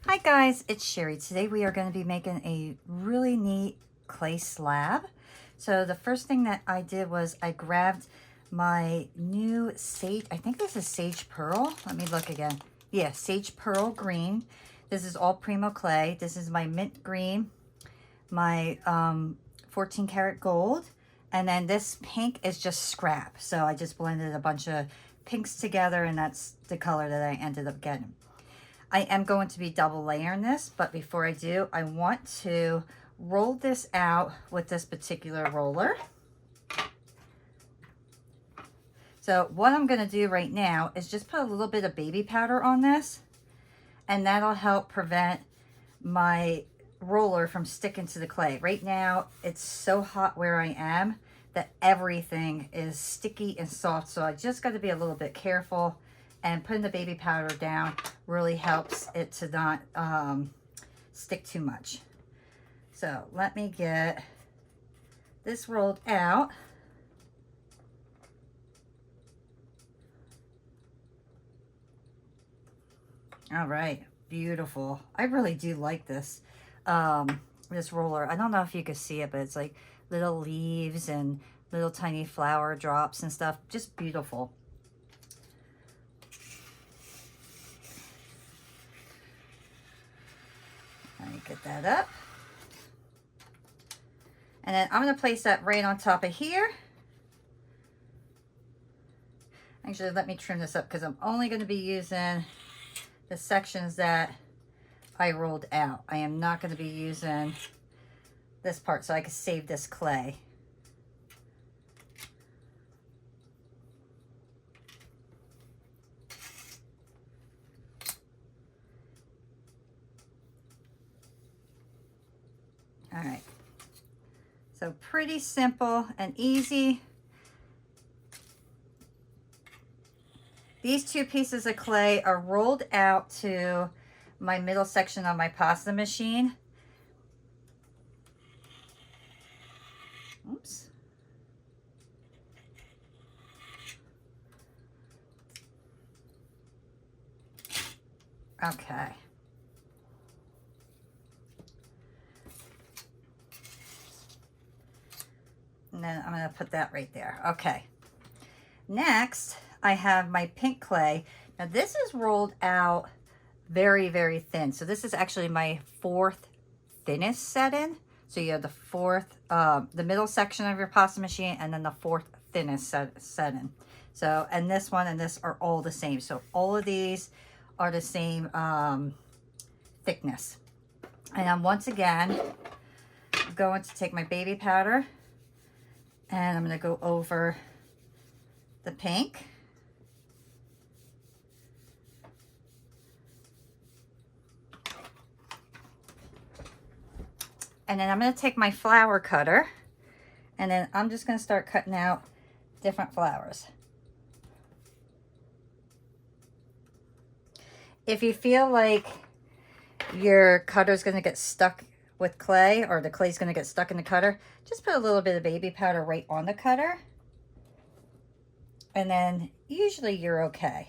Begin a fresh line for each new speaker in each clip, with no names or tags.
Hi guys, it's Sherry. Today we are going to be making a really neat clay slab. So the first thing that I did was I grabbed my new sage, I think this is sage pearl. Let me look again. Yeah, sage pearl green. This is all primo clay. This is my mint green, my 14 karat gold, and then this pink is just scrap. So I just blended a bunch of pinks together and that's the color that I ended up getting. I am going to be double layering this, but before I do, I want to roll this out with this particular roller. So what I'm going to do right now is just put a little bit of baby powder on this, and that'll help prevent my roller from sticking to the clay. Right now, it's so hot where I am that everything is sticky and soft, so I just got to be a little bit careful. And putting the baby powder down really helps it to not stick too much. So let me get this rolled out. All right, beautiful. I really do like this, this roller. I don't know if you can see it, but it's like little leaves and little tiny flower drops and stuff. Just beautiful. Let me get that up. And then I'm going to place that right on top of here. Actually, let me trim this up because I'm only going to be using the sections that I rolled out. I am not going to be using this part so I can save this clay. All right, so pretty simple and easy. These two pieces of clay are rolled out to my middle section on my pasta machine. Oops. Okay. And then I'm going to put that right there. Okay. Next, I have my pink clay. Now this is rolled out very, very thin. So this is actually my fourth thinnest setting. So you have the fourth, the middle section of your pasta machine, and then the fourth thinnest setting. So, and this one and this are all the same. So all of these are the same thickness. And I'm once again going to take my baby powder, and I'm going to go over the pink. And then I'm going to take my flower cutter, and then I'm just going to start cutting out different flowers. If you feel like your cutter is going to get stuck with clay, or the clay is going to get stuck in the cutter, just put a little bit of baby powder right on the cutter, and then usually you're okay.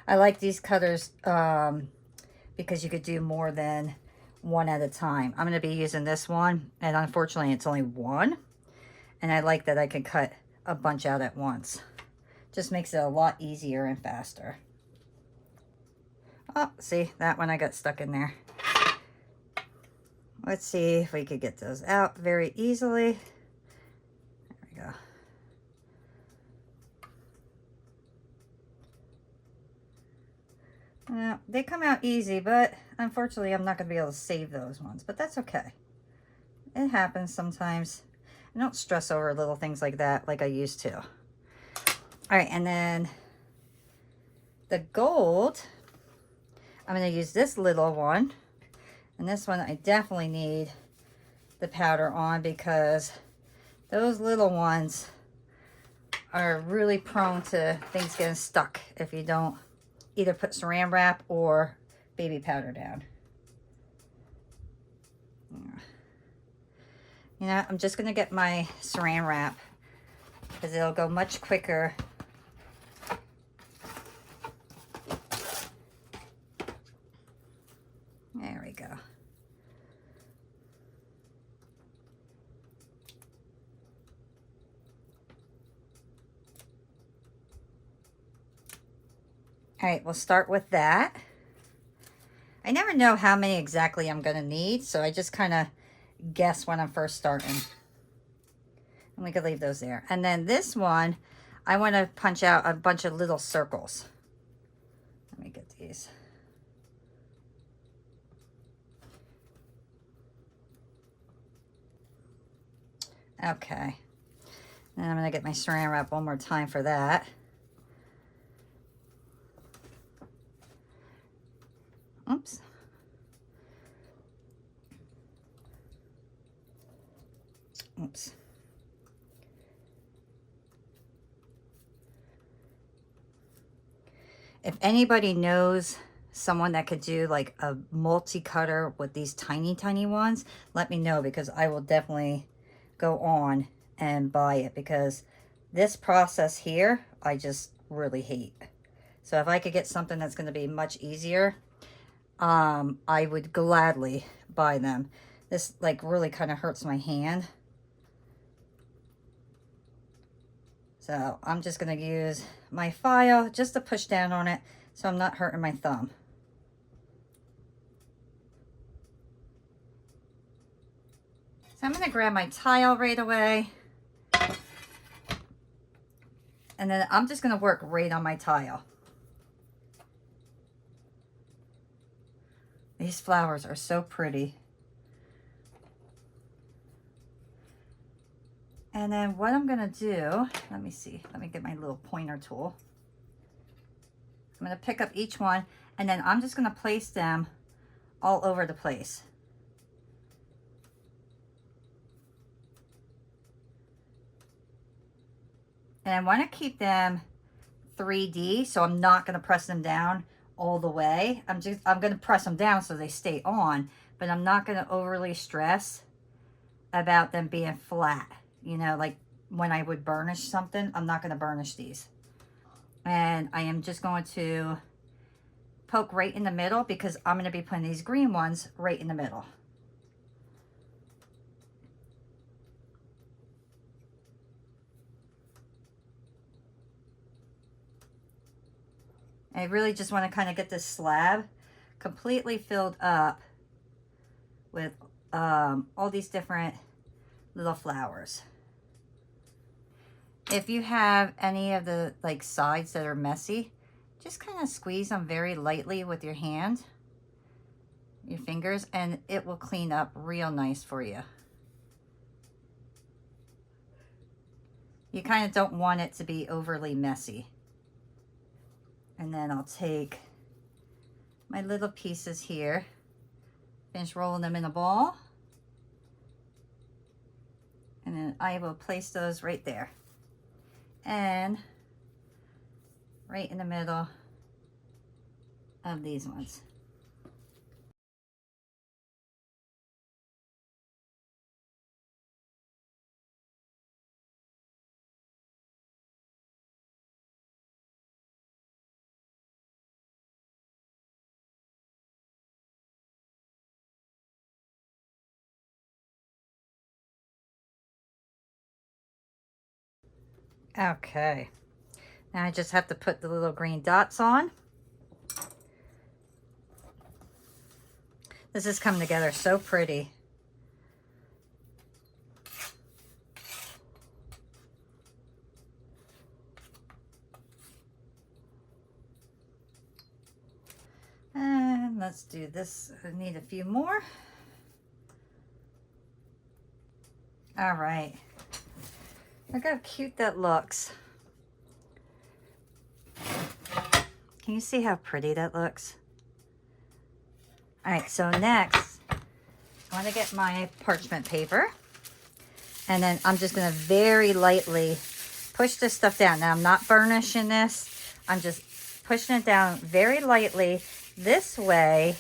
I like these cutters because you could do more than one at a time. I'm going to be using this one, and unfortunately it's only one, and I like that I can cut a bunch out at once. Just makes it a lot easier and faster. Oh, see, that one I got stuck in there. Let's see if we could get those out very easily. There we go. Now, they come out easy, but unfortunately I'm not going to be able to save those ones, but that's okay. It happens sometimes. I don't stress over little things like that like I used to. All right, and then the gold, I'm going to use this little one. And this one I definitely need the powder on because those little ones are really prone to things getting stuck if you don't. Either put saran wrap or baby powder down. You know, I'm just going to get my saran wrap because it'll go much quicker. There we go. All right, we'll start with that. I never know how many exactly I'm going to need, so I just kind of guess when I'm first starting. And we could leave those there. And then this one, I want to punch out a bunch of little circles. Let me get these. Okay. And I'm going to get my saran wrap one more time for that. Oops. Oops. If anybody knows someone that could do like a multi-cutter with these tiny ones, let me know, because I will definitely go on and buy it, because this process here I just really hate. So if I could get something that's going to be much easier, I would gladly buy them. This like really kind of hurts my hand. So I'm just going to use my file just to push down on it so I'm not hurting my thumb. So I'm going to grab my tile right away. And then I'm just going to work right on my tile. These flowers are so pretty. And then what I'm going to do, let me see, let me get my little pointer tool. I'm going to pick up each one, and then I'm just going to place them all over the place. And I want to keep them 3D, so I'm not going to press them down all the way. I'm going to press them down so they stay on, but I'm not going to overly stress about them being flat. You know, like when I would burnish something, I'm not going to burnish these. And I am just going to poke right in the middle, because I'm going to be putting these green ones right in the middle. I really just want to kind of get this slab completely filled up with all these different little flowers. If you have any of the like sides that are messy, just kind of squeeze them very lightly with your hand, your fingers, and it will clean up real nice for you. You kind of don't want it to be overly messy. And then I'll take my little pieces here, finish rolling them in a ball, and then I will place those right there. And right in the middle of these ones. Okay, now I just have to put the little green dots on. This is coming together so pretty. And let's do this. I need a few more. All right. Look how cute that looks. Can you see how pretty that looks? All right, so next, I want to get my parchment paper. And then I'm just going to very lightly push this stuff down. Now, I'm not burnishing this. I'm just pushing it down very lightly. This way,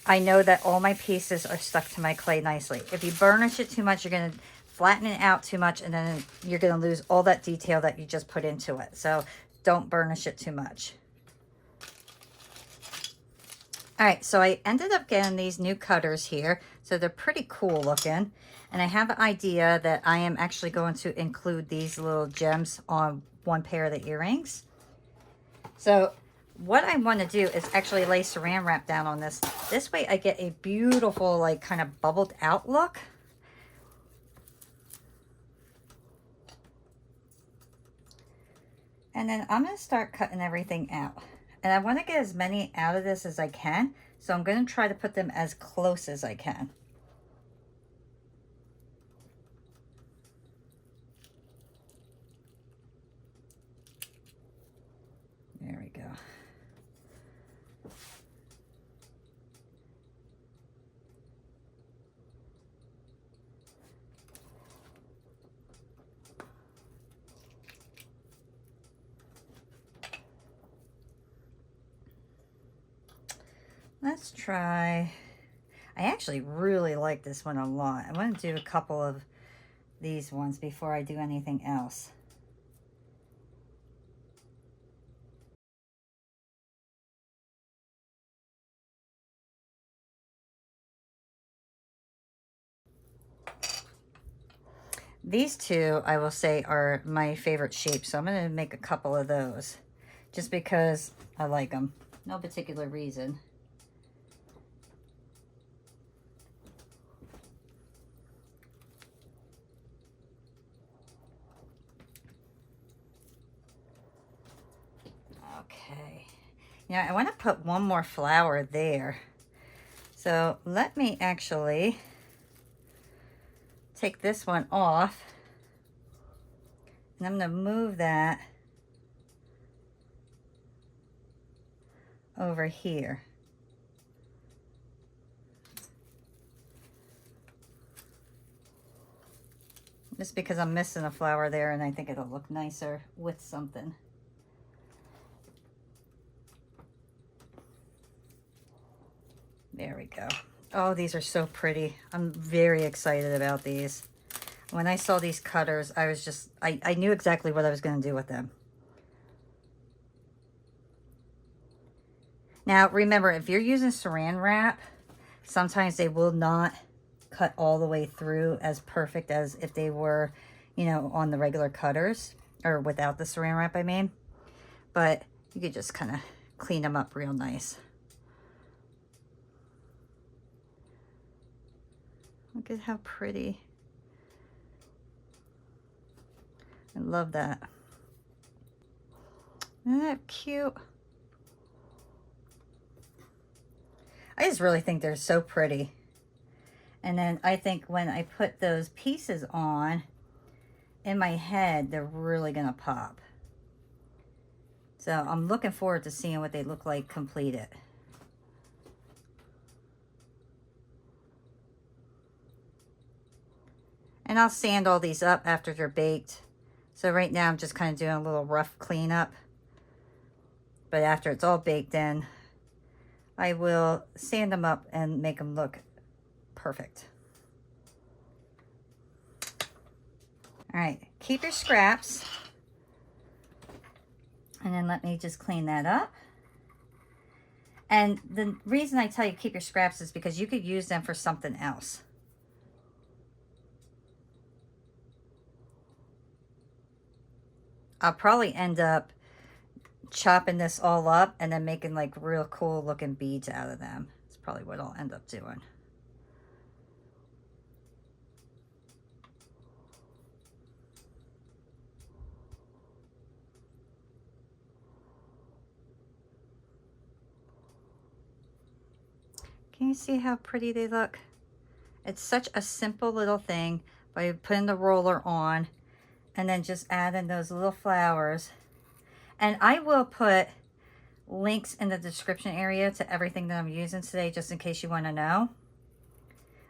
I know that all my pieces are stuck to my clay nicely. If you burnish it too much, you're going to flatten it out too much, and then you're going to lose all that detail that you just put into it. So don't burnish it too much. All right, so I ended up getting these new cutters here. So they're pretty cool looking. And I have an idea that I am actually going to include these little gems on one pair of the earrings. So what I want to do is actually lay saran wrap down on this. This way I get a beautiful, like, kind of bubbled out look. And then I'm going to start cutting everything out. And I want to get as many out of this as I can. So I'm going to try to put them as close as I can. There we go. Let's try. I actually really like this one a lot. I want to do a couple of these ones before I do anything else. These two, I will say, are my favorite shapes, so I'm going to make a couple of those just because I like them. No particular reason. Okay. Now I want to put one more flower there. So let me actually take this one off. And I'm going to move that over here. Just because I'm missing a flower there and I think it'll look nicer with something. There we go. Oh, these are so pretty. I'm very excited about these. When I saw these cutters, I was just, I knew exactly what I was going to do with them. Now, remember, if you're using saran wrap, sometimes they will not cut all the way through as perfect as if they were, you know, on the regular cutters, or without the saran wrap, I mean. But you could just kind of clean them up real nice. Look at how pretty. I love that. Isn't that cute? I just really think they're so pretty. And then I think when I put those pieces on, in my head, they're really gonna pop. So I'm looking forward to seeing what they look like completed. And I'll sand all these up after they're baked. So right now I'm just kind of doing a little rough cleanup. But after it's all baked in, I will sand them up and make them look perfect. All right, keep your scraps. And then let me just clean that up. And the reason I tell you keep your scraps is because you could use them for something else. I'll probably end up chopping this all up and then making like real cool looking beads out of them. That's probably what I'll end up doing. Can you see how pretty they look? It's such a simple little thing by putting the roller on and then just adding those little flowers. And I will put links in the description area to everything that I'm using today, just in case you want to know.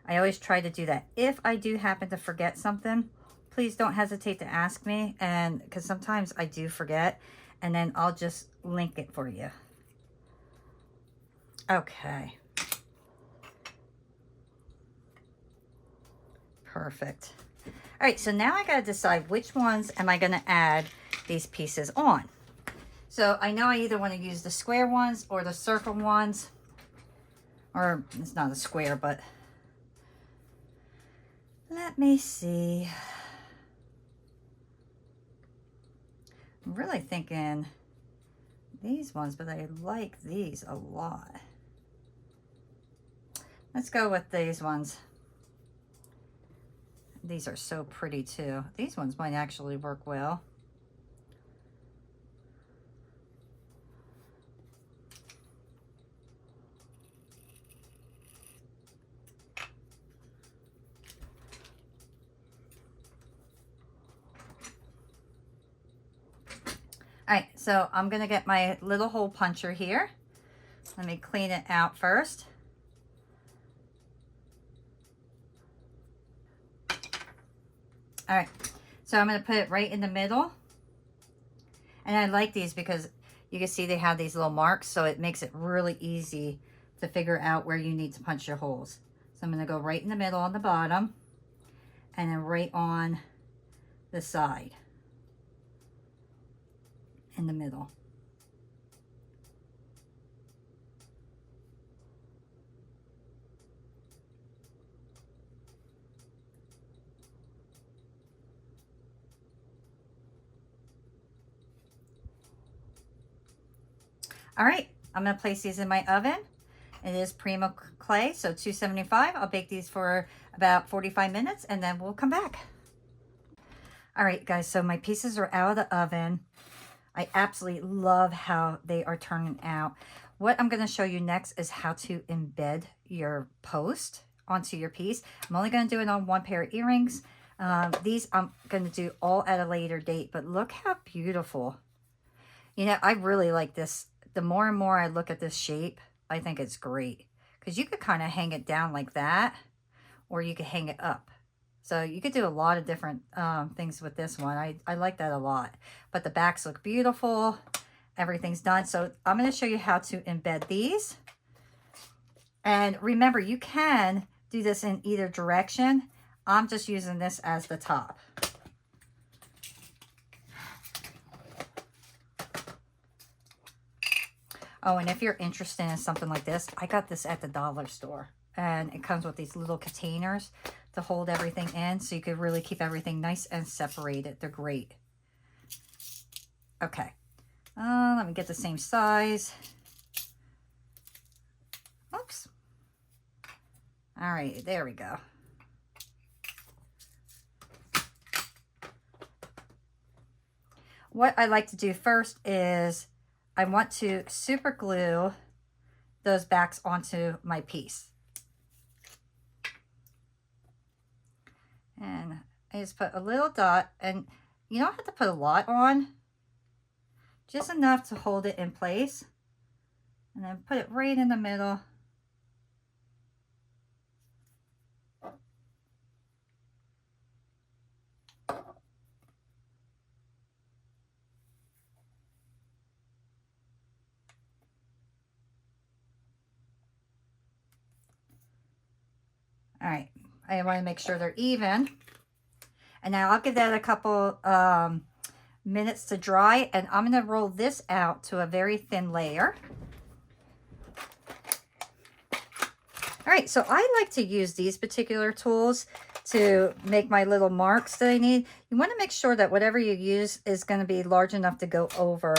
I always try to do that. If I do happen to forget something, please don't hesitate to ask me, and because sometimes I do forget, and then I'll just link it for you. Okay. Perfect. All right, so now I gotta decide which ones am I gonna add these pieces on. So I know I either want to use the square ones or the circle ones, or it's not a square, but let me see. I'm really thinking these ones, but I like these a lot. Let's go with these ones. These are so pretty too. These ones might actually work well. All right, so I'm gonna get my little hole puncher here. Let me clean it out first. All right, so I'm gonna put it right in the middle. And I like these because you can see they have these little marks, so it makes it really easy to figure out where you need to punch your holes. So I'm gonna go right in the middle on the bottom, and then right on the side in the middle. All right, I'm gonna place these in my oven. It is Primo clay, so 275. I'll bake these for about 45 minutes and then we'll come back. All right, guys, so my pieces are out of the oven. I absolutely love how they are turning out. What I'm gonna show you next is how to embed your post onto your piece. I'm only gonna do it on one pair of earrings. These I'm gonna do all at a later date, but look how beautiful. You know, I really like this. The more and more I look at this shape, I think it's great because you could kind of hang it down like that, or you could hang it up. So you could do a lot of different things with this one. I like that a lot. But the backs look beautiful. Everything's done. So I'm going to show you how to embed these. And remember, you can do this in either direction. I'm just using this as the top. Oh, and if you're interested in something like this, I got this at the dollar store. And it comes with these little containers to hold everything in, so you could really keep everything nice and separated. They're great. Okay. Let me get the same size. Oops. All right, there we go. What I like to do first is I want to super glue those backs onto my piece. And I just put a little dot, and you don't have to put a lot on, just enough to hold it in place. And then put it right in the middle. All right, I want to make sure they're even. And now I'll give that a couple minutes to dry, and I'm going to roll this out to a very thin layer. All right, so I like to use these particular tools to make my little marks that I need. You want to make sure that whatever you use is going to be large enough to go over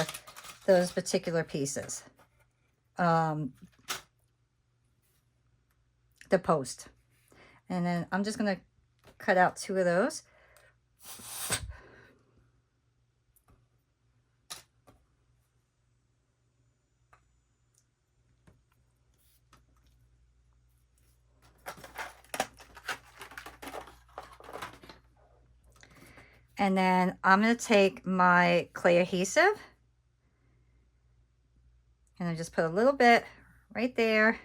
those particular pieces. The post. And then I'm just going to cut out 2 of those. And then I'm going to take my clay adhesive and I just put a little bit right there.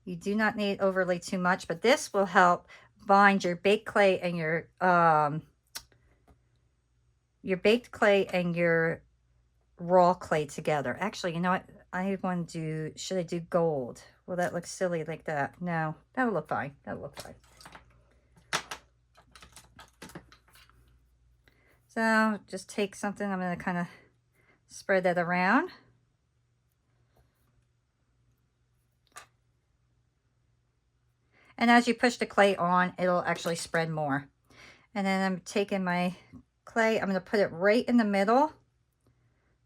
You do not need overlay too much, but this will help bind your baked clay and your baked clay and your raw clay together. Actually, you know what? I want to do, should I do gold? Will that look silly like that? No, that'll look fine. That'll look fine. So just take something, I'm going to kind of spread that around. And as you push the clay on, it'll actually spread more. And then I'm taking my clay, I'm going to put it right in the middle,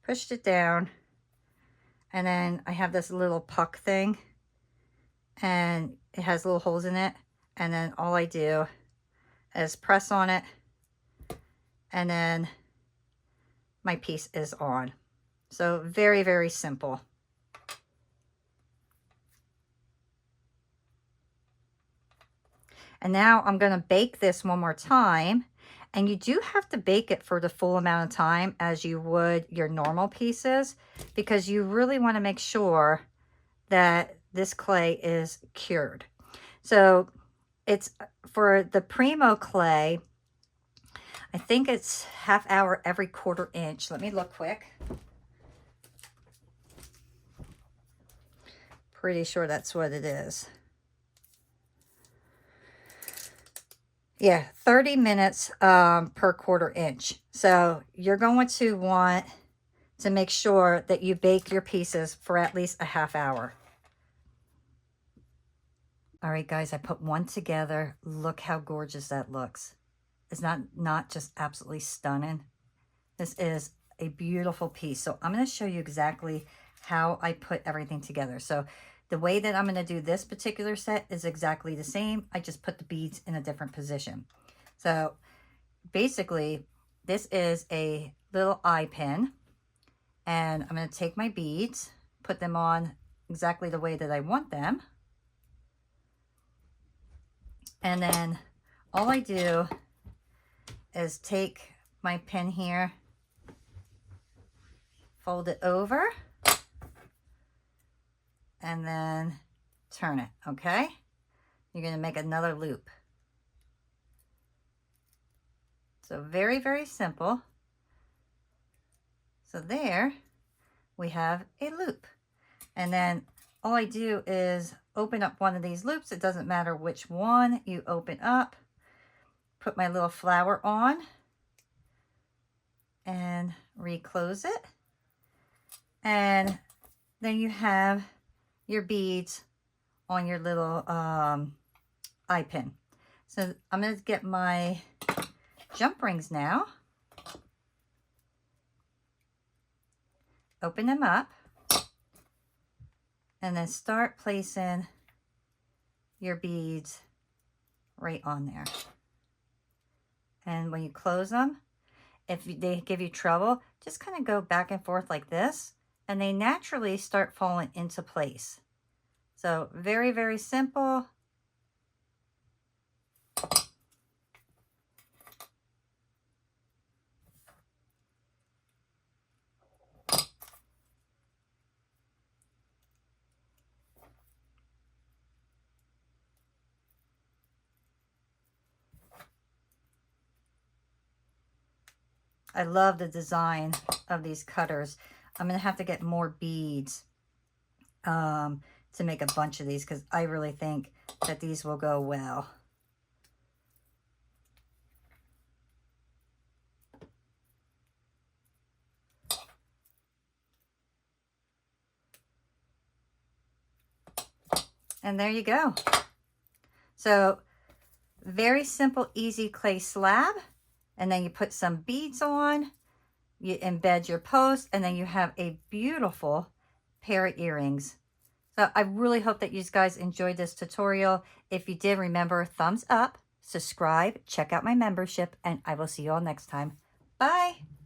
pushed it down, and then I have this little puck thing, and it has little holes in it, and then all I do is press on it, and then my piece is on. So very, very simple. And now I'm going to bake this one more time. And you do have to bake it for the full amount of time as you would your normal pieces, because you really want to make sure that this clay is cured. So it's for the Primo clay, I think it's ½ hour every 1/4 inch. Let me look quick. Pretty sure that's what it is. Yeah, 30 minutes per 1/4 inch. So you're going to want to make sure that you bake your pieces for at least a ½ hour. All right, guys, I put one together. Look how gorgeous that looks. It's not just absolutely stunning. This is a beautiful piece. So I'm going to show you exactly how I put everything together. So the way that I'm going to do this particular set is exactly the same. I just put the beads in a different position. So basically, this is a little eye pin. And I'm going to take my beads, put them on exactly the way that I want them. And then all I do is take my pin here, fold it over, and then turn it, okay? You're going to make another loop. So very, very simple. So there we have a loop. And then all I do is open up one of these loops. It doesn't matter which one you open up. Put my little flower on and reclose it. And then you have your beads on your little eye pin. So I'm going to get my jump rings now. Open them up. And then start placing your beads right on there. And when you close them, if they give you trouble, just kind of go back and forth like this, and they naturally start falling into place. So very, very simple. I love the design of these cutters. I'm going to have to get more beads to make a bunch of these, because I really think that these will go well. And there you go. So very simple, easy clay slab. And then you put some beads on, you embed your post, and then you have a beautiful pair of earrings. So I really hope that you guys enjoyed this tutorial. If you did, remember, thumbs up, subscribe, check out my membership, and I will see you all next time. Bye.